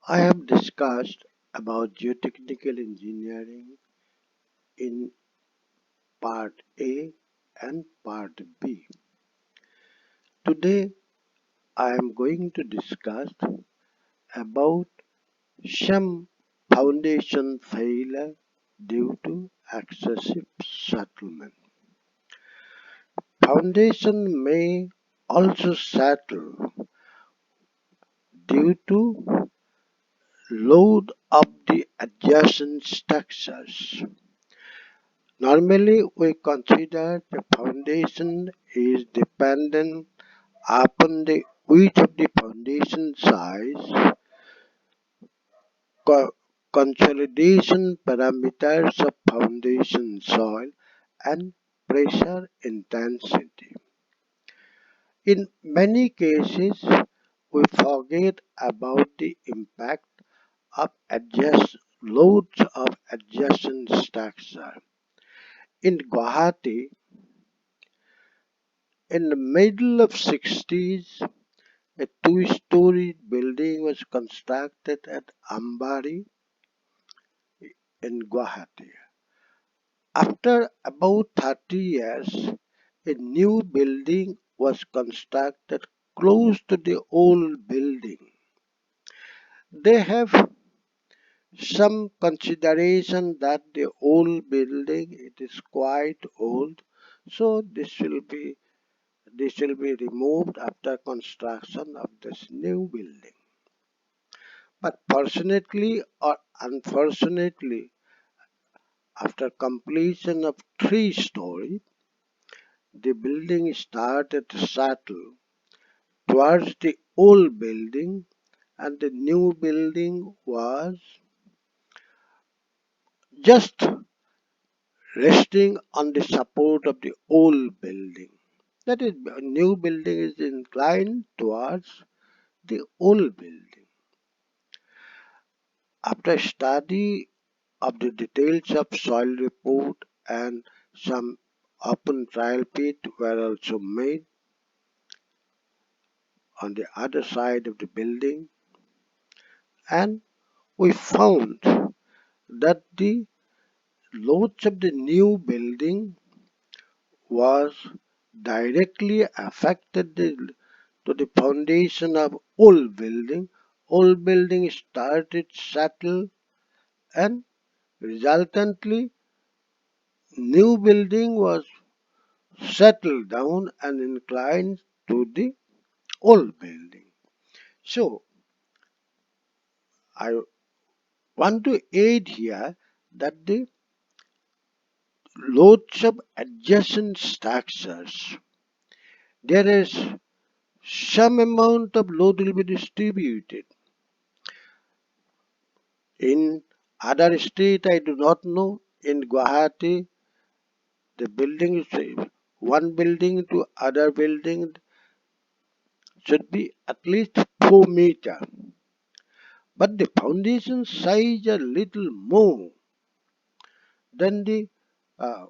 I have discussed about geotechnical engineering in part A and part B. Today I am going to discuss about some foundation failure due to excessive settlement. Foundation may also settle due to load of the adjacent structures. Normally, we consider the foundation is dependent upon the width of the foundation size, co- consolidation parameters of foundation soil, and pressure intensity. In many cases, we forget about the impact of loads of adjacent structure. In Guwahati, in the middle of 60s, a two-story building was constructed at Ambari in Guwahati. After about 30 years, a new building was constructed close to the old building. They have some consideration that the old building it is quite old, so this will be removed after construction of this new building. But fortunately or unfortunately, after completion of 3 stories, the building started to settle towards the old building and the new building was just resting on the support of the old building. That is, a new building is inclined towards the old building. After study of the details of soil report and some open trial pit were also made on the other side of the building, and we found that the loads of the new building was directly affected to the foundation of old building. Old building started settle and resultantly new building was settled down and inclined to the old building. So I want to add here that the loads of adjacent structures, there is some amount of load will be distributed. In other state, I do not know. In Guwahati, the building is one building to other building should be at least 4 meter, but the foundation size a little more than the uh,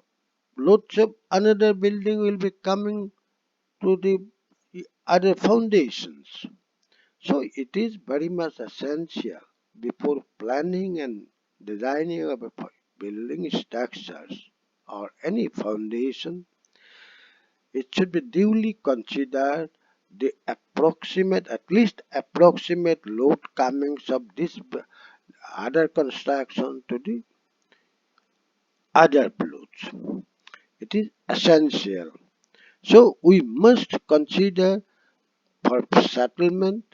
loads of another building will be coming to the other foundations. So it is very much essential before planning and designing of a building structures or any foundation, it should be duly considered the approximate, at least approximate load comings of this other construction to the other loads. It is essential. So we must consider for settlement,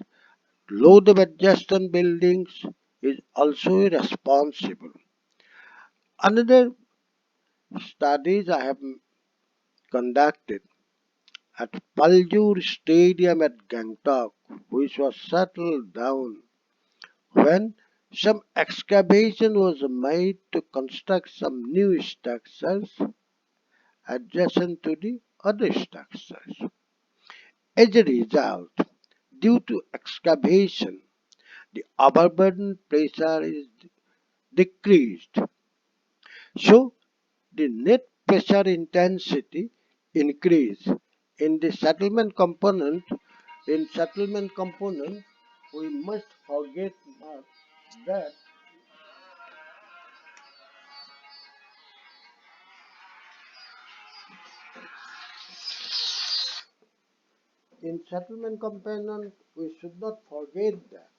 load of adjacent buildings is also responsible. Another studies I have conducted at Paljur Stadium at Gangtok, which was settled down when some excavation was made to construct some new structures adjacent to the other structures. As a result, due to excavation, the overburden pressure is decreased. So the net pressure intensity increase. In the settlement component, we must forget much that in settlement component we should not forget that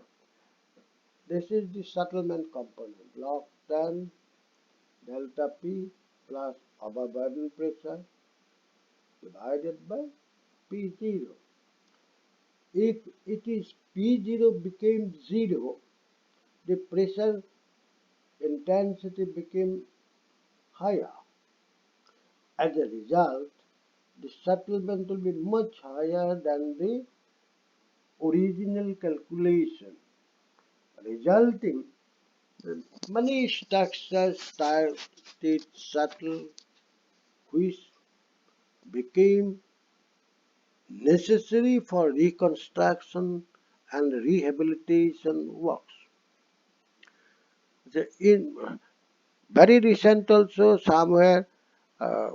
this is the settlement component. Log 10 delta P plus overburden pressure divided by P0. If it is P0 became 0, the pressure intensity became higher. As a result, the settlement will be much higher than the original calculation, resulting in many structures started settle which became necessary for reconstruction and rehabilitation works. In very recent also somewhere uh,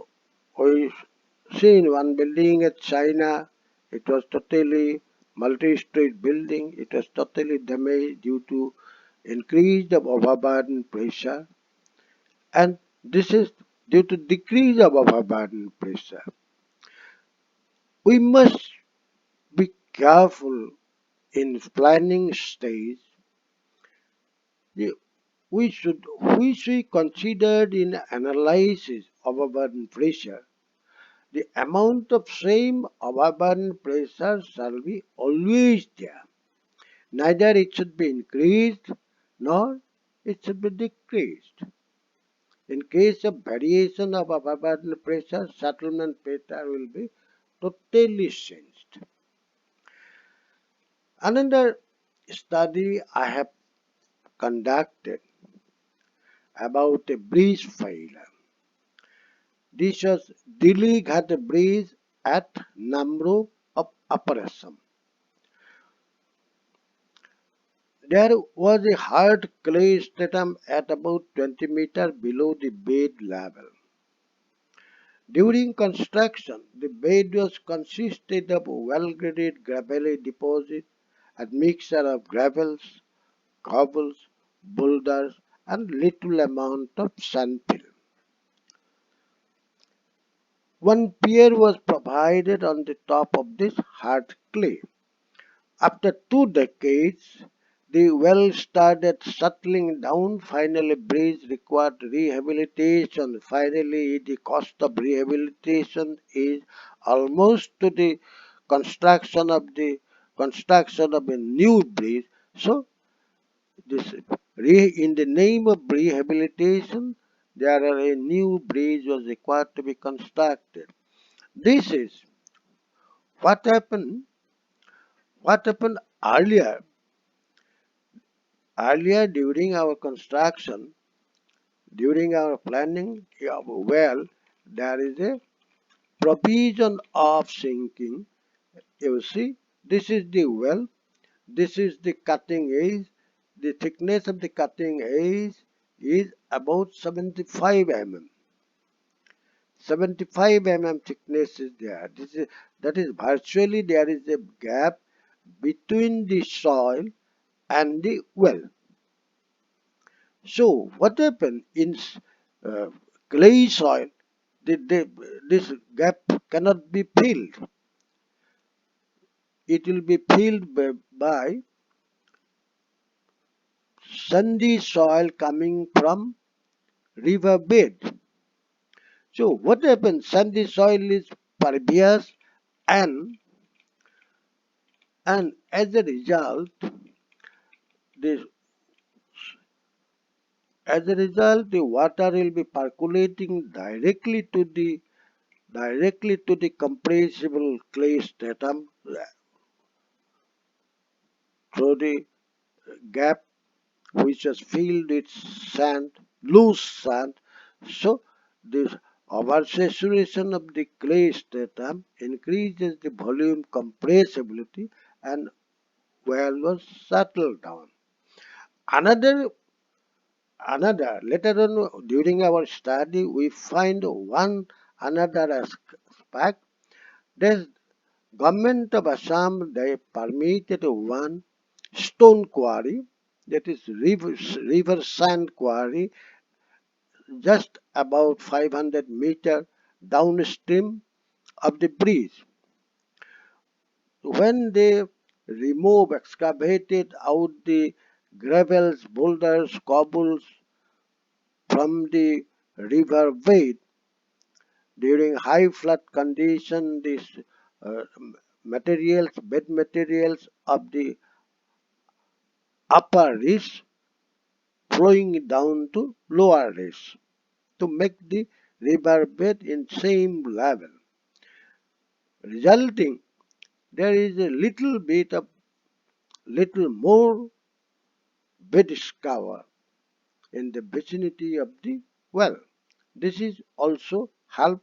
we seen one building at China. It was totally multi-street building. It was totally damaged due to increase of overburden pressure, and this is due to decrease of overburden pressure. We must be careful in planning stage. The- we considered in analysis of overburden pressure. The amount of same overburden pressure shall be always there. Neither it should be increased nor it should be decreased. In case of variation of overburden pressure, settlement pattern will be totally changed. Another study I have conducted about a bridge failure. This was Delhi Ghat Bridge at Namru of Upper Assam. There was a hard clay stratum at about 20 meters below the bed level. During construction, the bed was consisted of well-graded gravelly deposit, a mixture of gravels, cobbles, boulders, and little amount of sandfill. One pier was provided on the top of this hard clay. After 2 decades, the well started settling down. Finally, bridge required rehabilitation. Finally, the cost of rehabilitation is almost to the construction of the construction of a new bridge. So, this in the name of rehabilitation, there are a new bridge was required to be constructed. This is what happened. What happened earlier? Earlier during our construction, during our planning of a well, there is a provision of sinking. You see, this is the well, this is the cutting edge. The thickness of the cutting edge is about 75 mm. 75 mm thickness is there. That is virtually there is a gap between the soil and the well. So what happened in uh, clay soil? This gap cannot be filled. It will be filled by sandy soil coming from river bed. So what happens? Sandy soil is pervious, and as a result, this the water will be percolating directly to the compressible clay stratum through the gap which is filled with sand, loose sand. So this oversaturation of the clay stratum increases the volume compressibility and well was settled down. Another later on during our study we find one another aspect. This government of Assam they permitted one stone quarry, that is river sand quarry, just about 500 meters downstream of the bridge. When they excavated out the gravels, boulders, cobbles from the river bed during high flood condition, these uh, bed materials of the upper ridge flowing down to lower ridge to make the river bed in same level, resulting there is a little more bed cover in the vicinity of the well. This is also help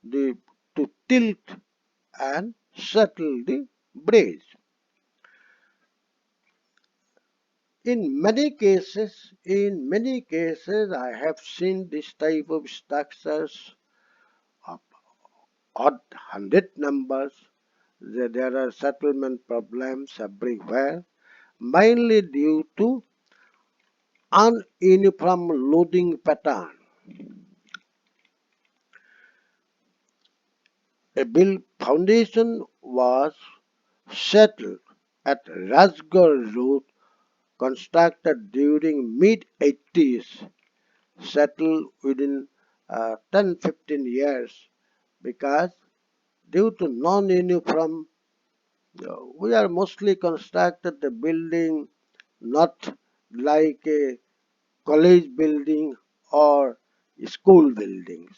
the to tilt and settle the bridge. In many cases, I have seen this type of structures of odd hundred numbers. There are settlement problems everywhere, mainly due to ununiform loading pattern. A build foundation was settled at Rajgarh Road, constructed during mid-80s, settled within 10-15 years because due to non-uniform, we are mostly constructed the building not like a college building or school buildings.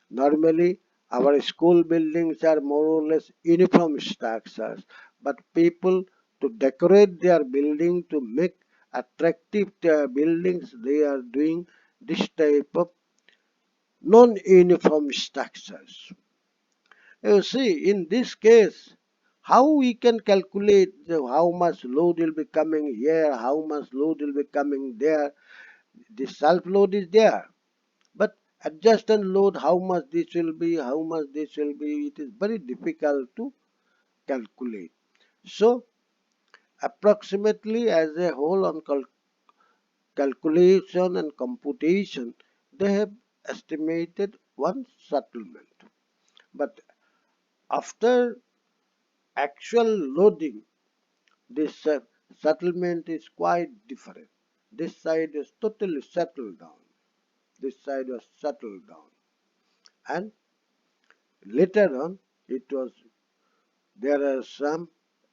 Normally, our school buildings are more or less uniform structures, but people to decorate their building to make attractive their buildings, they are doing this type of non-uniform structures. You see, in this case, how we can calculate how much load will be coming here, how much load will be coming there. The self load is there, but adjusted load, how much this will be, how much this will be, it is very difficult to calculate. So, approximately as a whole on calculation and computation, they have estimated one settlement. But after actual loading, this settlement is quite different. This side is totally settled down. This side was settled down. And later on, it was there are some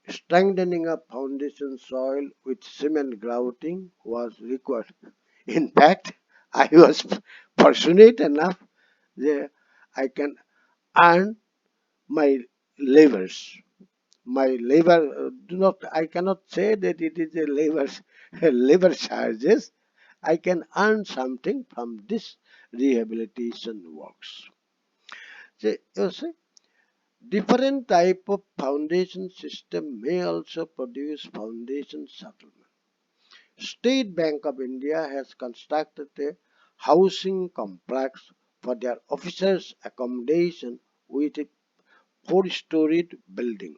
strengthening of foundation soil with cement grouting was required. In fact, I was fortunate enough that I can earn my labors. My labor do not I cannot say that it is a labor labor charges. I can earn something from this rehabilitation works. So, you see, different type of foundation system may also produce foundation settlement. State Bank of India has constructed a housing complex for their officers' accommodation with a four-storied building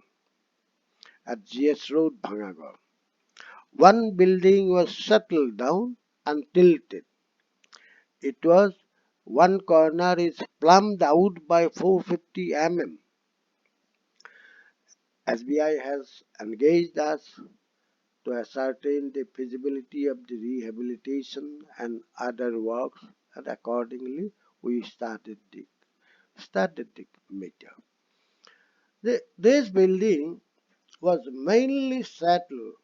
at GS Road, Bhangagar. One building was settled down and tilted. It was one corner is plumbed out by 450 mm. SBI has engaged us to ascertain the feasibility of the rehabilitation and other works, and accordingly we started the matter. This building was mainly settled.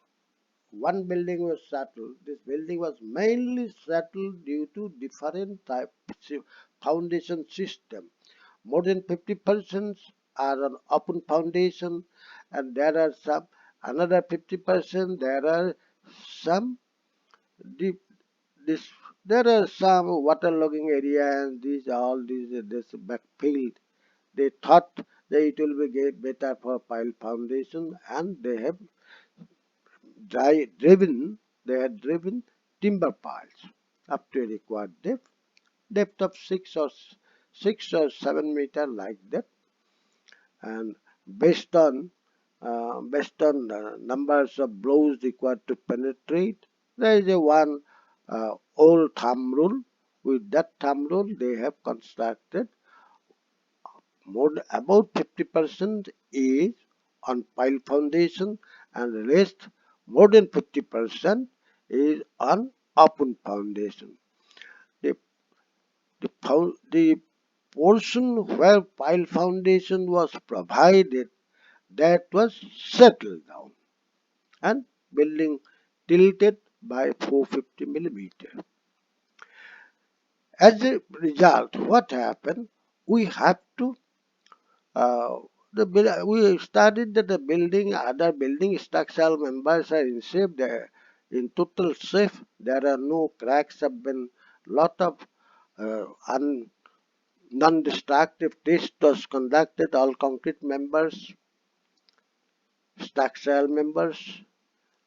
One building was settled. This building was mainly settled due to different type foundation system. More than 50% are on open foundation, and there are some another 50%. There are some deep. This there are some waterlogging area, and these all these this backfield. They thought that it will be better for pile foundation, and they have driven they had driven timber piles up to a required depth of 6 or 7 meter like that, and based on based on the numbers of blows required to penetrate. There is a one old thumb rule. With that thumb rule, they have constructed about 50% is on pile foundation and the rest more than 50% is on open foundation. The, the portion where pile foundation was provided that was settled down and building tilted by 450 millimeter. As a result, what happened? We have to we studied that the building, other building structural members are in shape. They in total safe. There are no cracks. Have been lot of non-destructive test was conducted. All concrete members, structural members,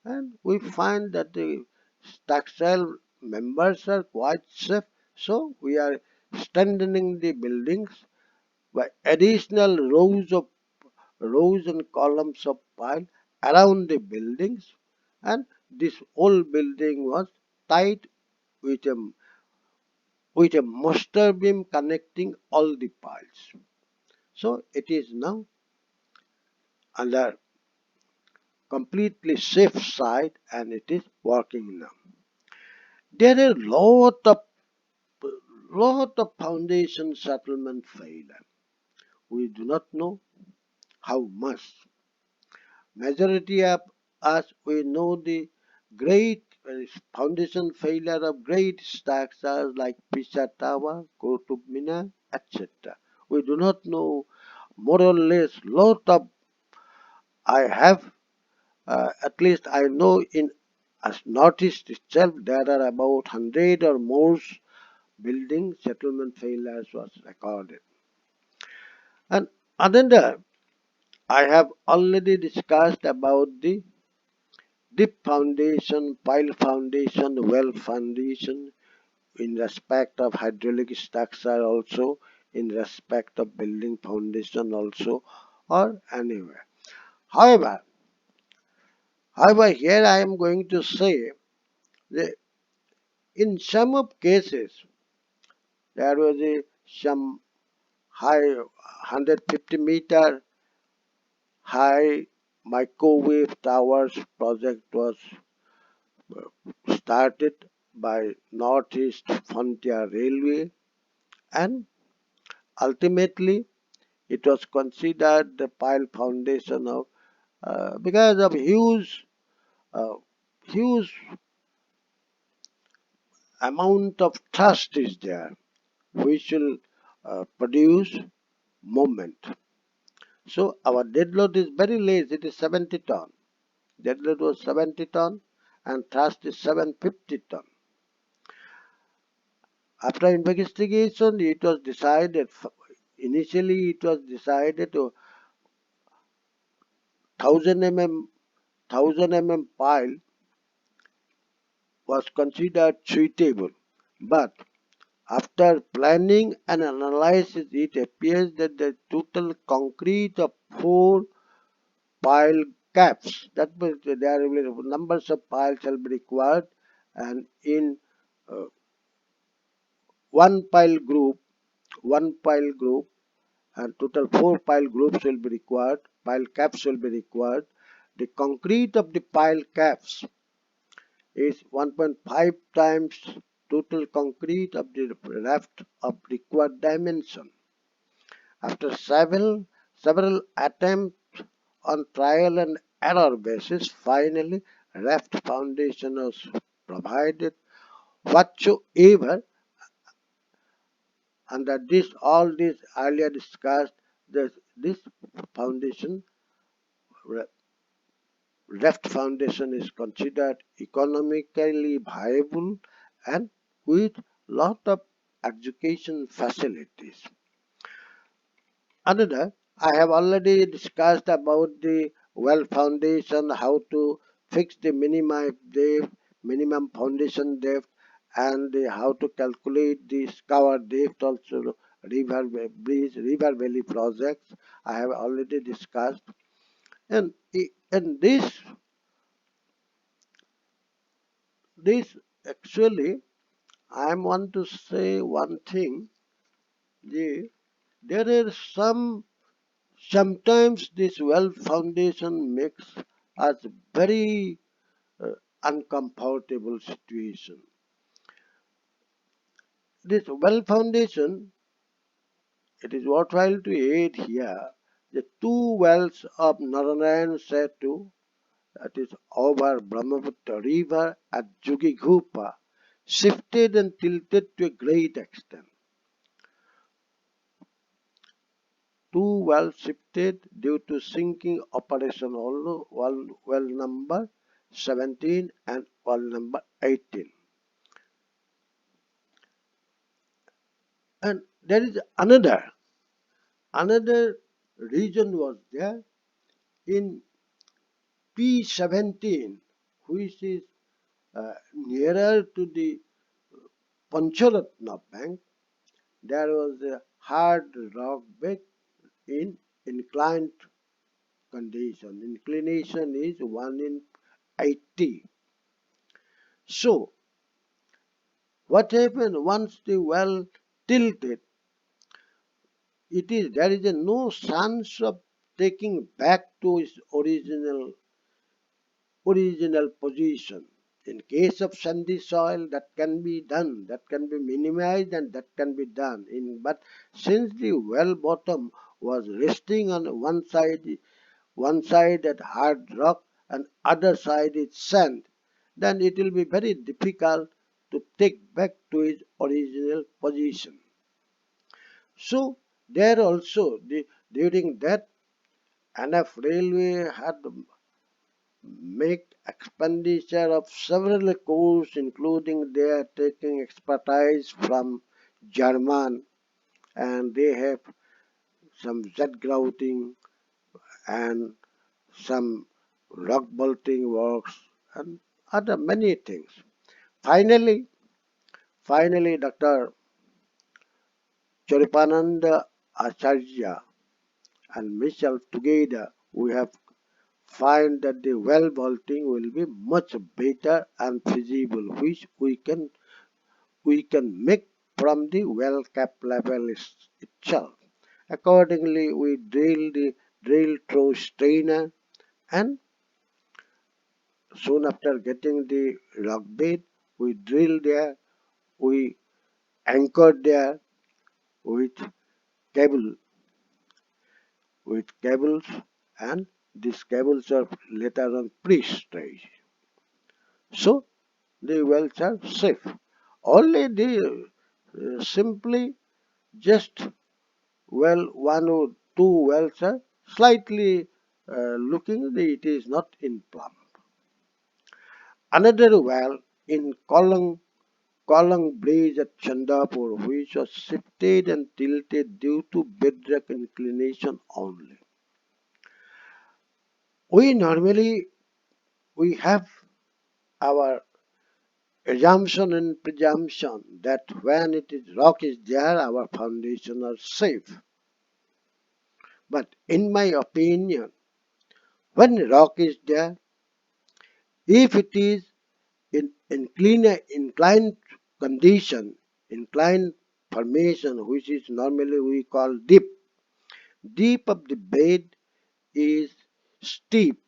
and we find that the structural members are quite safe. So we are strengthening the buildings by additional rows and columns of pile around the buildings, and this whole building was tied with a master beam connecting all the piles. So it is now under completely safe side and it is working now. There are lot of foundation settlement failure. We do not know how much. Majority of us we know the great foundation failure of great structures like Pisa Tower, Qutub Minar, etc. We do not know more or less lot of I have at least I know in as Northeast itself there are about 100 or more building settlement failures was recorded. And another I have already discussed about the deep foundation, pile foundation, well foundation in respect of hydraulic structure also, in respect of building foundation also, or anywhere. However, here I am going to say that in some of cases there was some high 150-meter high microwave towers project was started by Northeast Frontier Railway, and ultimately it was considered the pile foundation of because of uh, huge amount of thrust is there which will produce moment. So our dead load is very less, it is 70 ton. Dead load was 70 ton and thrust is 750 ton. After investigation, it was decided, initially it was decided to 1000 mm pile was considered suitable. But after planning and analysis, it appears that the total concrete of 4 pile caps, that means there will be numbers of piles shall be required, and in uh, one pile group, one pile group, and total 4 pile groups will be required, pile caps will be required. The concrete of the pile caps is 1.5 times total concrete of the raft of required dimension. After several attempts on trial and error basis, finally raft foundation was provided. Whatsoever under this all this earlier discussed, this foundation raft foundation is considered economically viable and with lot of education facilities. Another, I have already discussed about the well foundation, how to fix the minimum foundation depth, and how to calculate the scour depth also, river bridge, river valley projects. I have already discussed. And this actually, I want to say one thing. The, there is sometimes this well foundation makes us very uh, uncomfortable situation. This well foundation, it is worthwhile to add here the two wells of Narayan Setu, that is over Brahmaputra river at Jugighupa, shifted and tilted to a great extent. Two wells shifted due to sinking operation, although well number 17 and well number 18. And there is another region was there in P17, which is nearer to the Pancharatna bank. There was a hard rock bed in inclined condition. Inclination is 1 in 80. So, what happened once the well tilted? It is there is no chance of taking back to its original position. In case of sandy soil, that can be done, that can be minimized, and that can be done. But since the well bottom was resting on one side at hard rock and other side is sand, then it will be very difficult to take back to its original position. So there also during that NF Railway had make expenditure of several crores, including they are taking expertise from German, and they have some Z grouting and some rock bolting works and other many things. Finally, Dr. Choripananda Acharya and myself together, we have find that the well bolting will be much better and feasible, which we can make from the well cap level itself. Accordingly, we drill through strainer, and soon after getting the rock bed, we drill there, we anchored there with cable cables, and these cables are later on pre-stretched. So the wells are safe. Only the simply just one or two wells are slightly looking, it is not in plumb. Another well in Kolang Bridge at Chandapur, which was shifted and tilted due to bedrock inclination only. We normally we have our assumption and presumption that when it is rock is there, our foundation are safe. But in my opinion, when rock is there, if it is in inclined condition, inclined formation, which is normally we call deep of the bed is steep,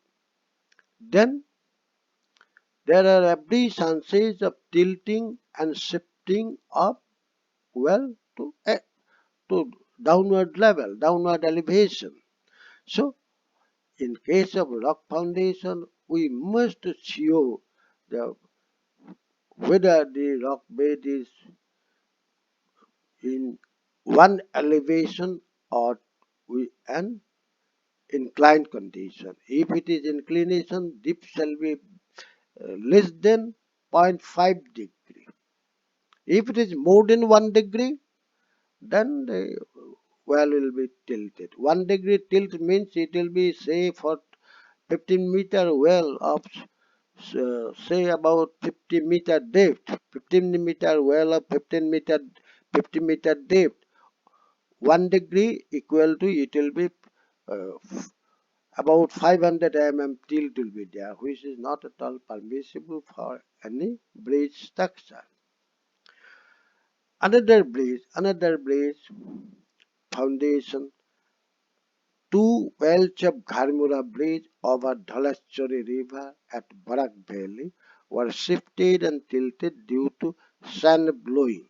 then there are every chances of tilting and shifting up well to downward elevation. So in case of rock foundation, we must show the whether the rock bed is in one elevation or an inclined condition. If it is inclination, dip shall be less than zero point 0.5 degree. If it is more than 1 degree, then the well will be tilted. 1 degree tilt means it will be say for 15-meter well of say about 50-meter depth. 15-meter well of 50-meter depth. 1 degree equal to it will be uh, about 500 tilt will be there, which is not at all permissible for any bridge structure. Another bridge foundation, two wells of Gharmura Bridge over Dhalachari River at Barak Valley were shifted and tilted due to sand blowing.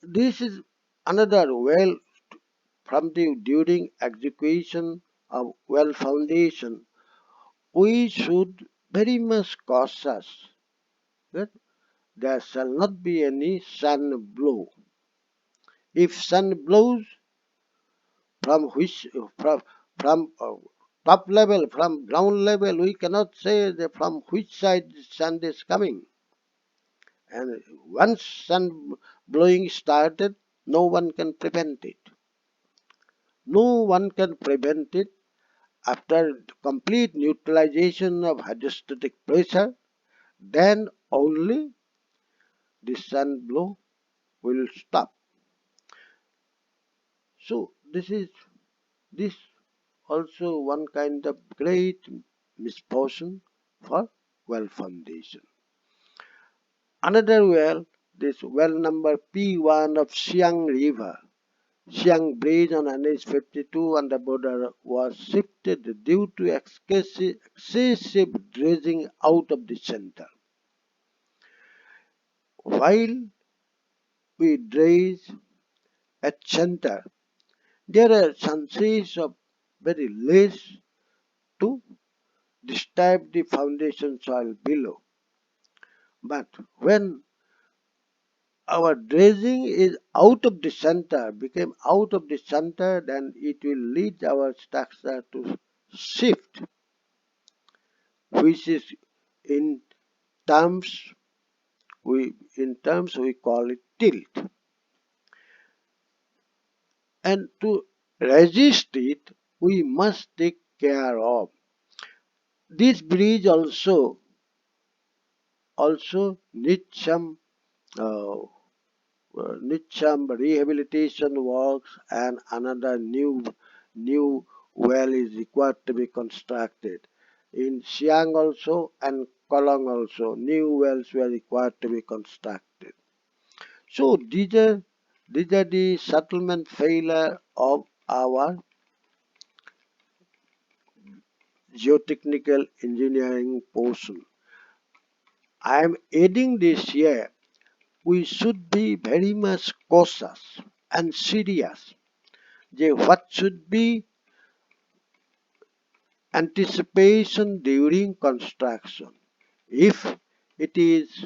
This is another well from the during execution of well foundation. We should very much cautious that there shall not be any sun blow. If sun blows from which from top level, from ground level, we cannot say that from which side the sun is coming. And once sun blowing started, no one can prevent it. No one can prevent it. After complete neutralization of hydrostatic pressure, then only the sun blow will stop. So this also one kind of great misfortune for well foundation. Another well, this well number P1 of Siang River, Siang Bridge on NH52 on the border was shifted due to excessive dredging out of the center. While we dredge at center, there are chances of very less to disturb the foundation soil below. But when our dredging is out of the center, became out of the center, then it will lead our structure to shift, which is in terms we call it tilt. And to resist it, we must take care of. This bridge also needs uh, some rehabilitation works, and another new well is required to be constructed. In Siang also and Kolong also, new wells were required to be constructed. So these are the settlement failure of our geotechnical engineering portion. I am adding this here. We should be very much cautious and serious. What should be anticipation during construction? If it is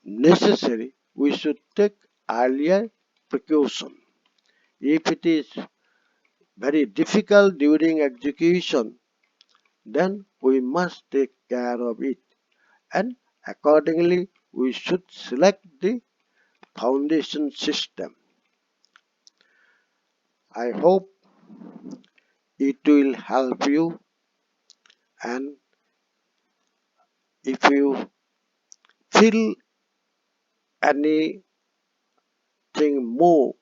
necessary, we should take earlier precaution. If it is very difficult during execution, then we must take care of it. And accordingly, we should select the foundation system. I hope it will help you, and if you feel anything more,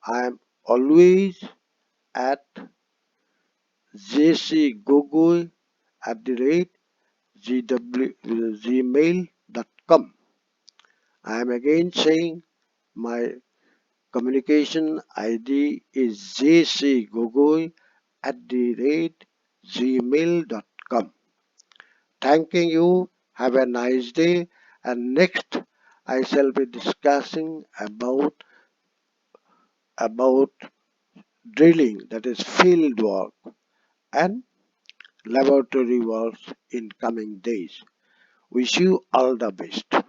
I am always at jcgogoi @gmail.com. I am again saying my communication ID is jcgogoi @gmail.com. Thanking you. Have a nice day. And next, I shall be discussing about drilling, that is field work, and laboratory works in coming days. Wish you all the best.